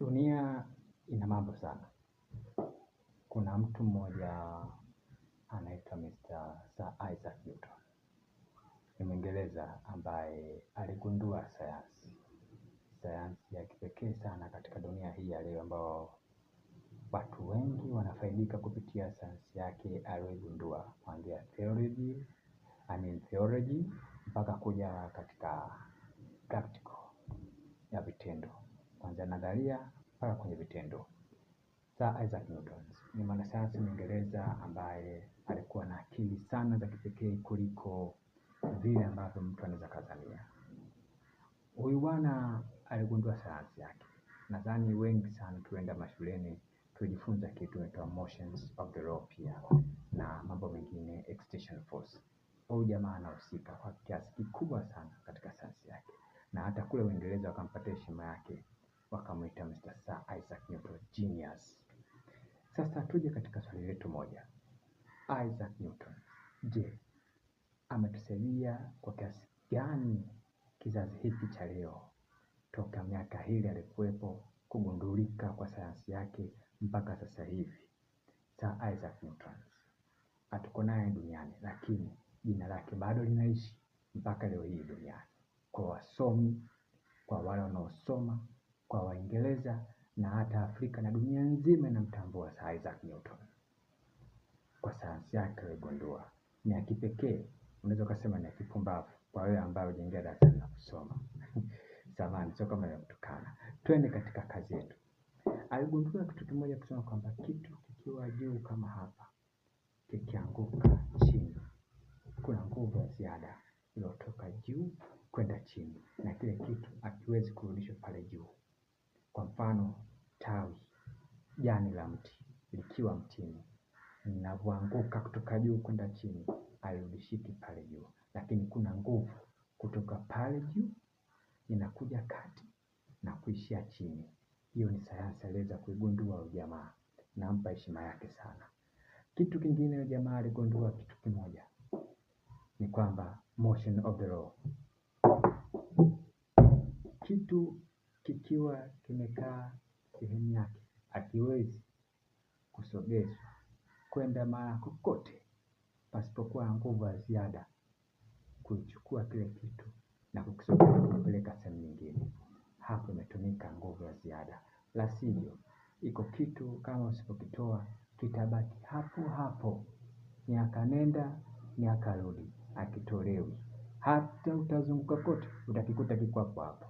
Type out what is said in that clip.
Dunia ina mambo sana. Kuna mtu mmoja anaitwa Mr. Sir Isaac Newton. Ni Mwingereza ambaye aligundua sayansi ya kipekee sana katika dunia hii ya leo, ambao watu wengi wanafaidika kupitia sayansi yake aliyogundua, kuanzia theology mpaka kuja katika practical ya vitendo, kuanzia nadharia mpaka kwenye vitendo. Sir Isaac Newton ni mwanasayansi Mwingereza ambaye alikuwa na akili sana za kipekee kuliko vile ambavyo mtu anaweza kadhania. Huyu bwana aligundua sayansi yake. Nadhani wengi sana tuenda mashuleni tujifunza kitu kinaitwa motions of the law pia na mambo mengine, excitation force. Huyu jamaa anahusika kwa kiasi kikubwa sana katika sayansi yake, na hata kule Uingereza wakampatia heshima yake, wakamuita Mr. Sir Isaac Newton genius. Sasa tuje katika swali letu moja. Isaac Newton, je, ametusaidia kwa kiasi gani kizazi hiki cha leo, toka miaka hili alikuwepo kugundulika kwa sayansi yake mpaka sasa hivi? Sir Isaac Newton hatuko naye duniani, lakini jina lake bado linaishi mpaka leo hii duniani, kwa wasomi, kwa wale wanaosoma, kwa Waingereza na hata Afrika na dunia nzima inamtambua Sir Isaac Newton kwa sayansi yake aliyogundua. Ni ya kipekee, unaweza kusema ni ya kipumbavu kwa wewe ambao hujaingia darasani na kusoma. Samahani, sio kama nakutukana. Twende katika kazi yetu. Aligundua kitu kimoja, kusema kwamba kitu kikiwa juu kama hapa, kikianguka chini, kuna nguvu ya ziada iliyotoka juu kwenda chini, na kile kitu hakiwezi kurudishwa pale juu. Kwa mfano, tawi, jani la mti likiwa mtini, linavyoanguka kutoka juu kwenda chini halirudishiki pale juu, lakini kuna nguvu kutoka pale juu inakuja kati na kuishia chini. Hiyo ni sayansi aliweza kuigundua huyu jamaa, nampa heshima yake sana. Kitu kingine huyu jamaa aligundua kitu kimoja, ni kwamba motion of the law, kitu kikiwa kimekaa sehemu yake hakiwezi kusogezwa kwenda mahali kokote pasipokuwa na nguvu ya ziada kuichukua kile kitu na kukisogeza kupeleka sehemu nyingine. Hapo imetumika nguvu ya ziada, la sivyo iko kitu kama usipokitoa kitabaki hapo hapo, miaka nenda miaka rudi, hakitolewi. Hata utazunguka kote utakikuta kiko hapo hapo.